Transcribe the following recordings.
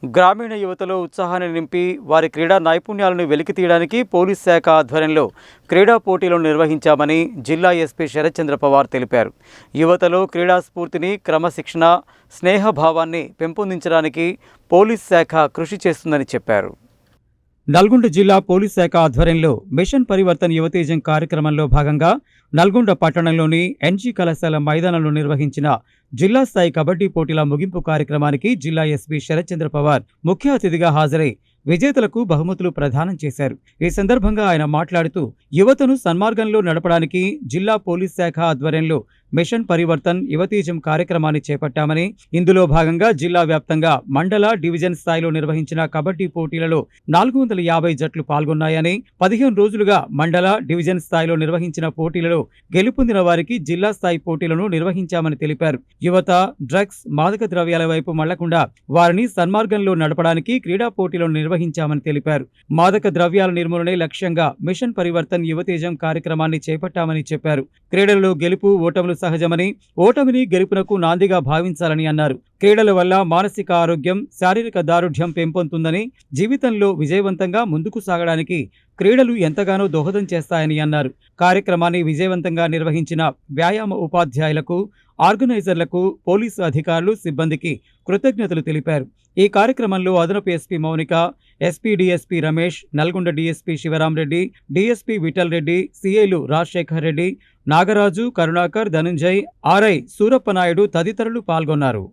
గ్రామీణ యువతలో ఉత్సాహాన్ని నింపి వారి క్రీడా నైపుణ్యాలను వెలికితీయడానికి పోలీస్ శాఖ ఆధ్వర్యంలో క్రీడా పోటీలను నిర్వహించామని జిల్లా ఎస్పీ శరత్చంద్ర పవార్ తెలిపారు. యువతలో క్రీడా స్ఫూర్తిని, క్రమశిక్షణ, స్నేహభావాన్ని పెంపొందించడానికి పోలీస్ శాఖ కృషి చేస్తుందని చెప్పారు. నల్గొండ జిల్లా పోలీస్ శాఖ ఆధ్వర్యంలో మిషన్ పరివర్తన్ యువతేజం కార్యక్రమంలో భాగంగా నల్గొండ పట్టణంలోని ఎన్జీ కళాశాల మైదానంలో నిర్వహించిన జిల్లా స్థాయి కబడ్డీ పోటీల ముగింపు కార్యక్రమానికి జిల్లా ఎస్పీ శరత్చంద్ర పవార్ ముఖ్య అతిథిగా హాజరై విజేతలకు బహుమతులు ప్రదానం చేశారు. ఈ సందర్భంగా ఆయన మాట్లాడుతూ యువతను సన్మార్గంలో నడపడానికి జిల్లా పోలీస్ శాఖ ఆధ్వర్యంలో మిషన్ పరివర్తన్ యువతేజం కార్యక్రమాన్ని చేపట్టామని, ఇందులో భాగంగా జిల్లా వ్యాప్తంగా మండల, డివిజన్ స్థాయిలో నిర్వహించిన కబడ్డీ పోటీలలో 450 జట్లు పాల్గొన్నాయని, 15 రోజులుగా మండల, డివిజన్ స్థాయిలో నిర్వహించిన పోటీలలో గెలుపొందిన వారికి జిల్లా స్థాయి పోటీలను నిర్వహించామని తెలిపారు. యువత డ్రగ్స్, మాదక ద్రవ్యాల వైపు మళ్లకుండా వారిని సన్మార్గంలో నడపడానికి క్రీడా పోటీలను నిర్వహించామని తెలిపారు. మాదక ద్రవ్యాల నిర్మూలనే లక్ష్యంగా మిషన్ పరివర్తన్ యువతేజం కార్యక్రమాన్ని చేపట్టామని చెప్పారు. క్రీడలలో గెలుపు, ఓటములు సహజమని, ఓటమిని గెలుపునకు నాందిగా భావించాలని అన్నారు. క్రీడల వల్ల మానసిక ఆరోగ్యం, శారీరక దారుఢ్యం పెంపొందుతుందని, జీవితంలో విజయవంతంగా ముందుకు సాగడానికి క్రీడలు ఎంతగానో దోహదం చేస్తాయని అన్నారు. కార్యక్రమాన్ని విజయవంతంగా నిర్వహించిన వ్యాయామ ఉపాధ్యాయులకు, ఆర్గనైజర్లకు, పోలీసు అధికారులు, సిబ్బందికి కృతజ్ఞతలు తెలిపారు. ఈ కార్యక్రమంలో అదనపు SP Mounika, SP DSP Ramesh, Nalgonda DSP Shivaram Reddy, DSP Vithal Reddy, సిఐలు రాజశేఖర్ రెడ్డి, నాగరాజు, కరుణాకర్, ధనుంజయ్, ఆర్ఐ సూరప్పనాయుడు తదితరులు పాల్గొన్నారు.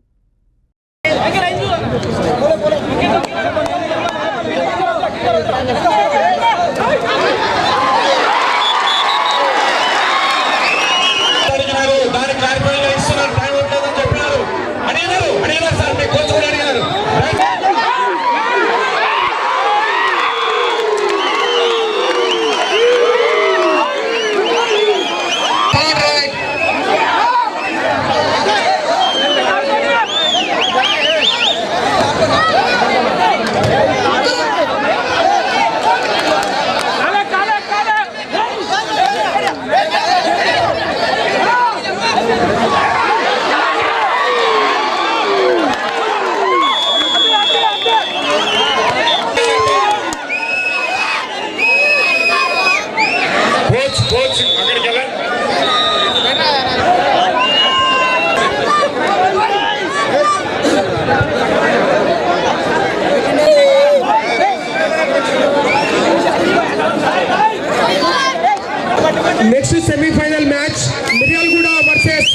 Next semifinal match Miryalaguda versus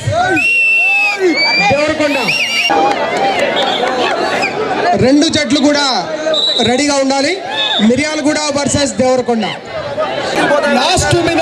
Devarakonda. రెండు జట్లు కూడా రెడీగా ఉండాలి. Miryalaguda versus Devarakonda. Last 2 minutes.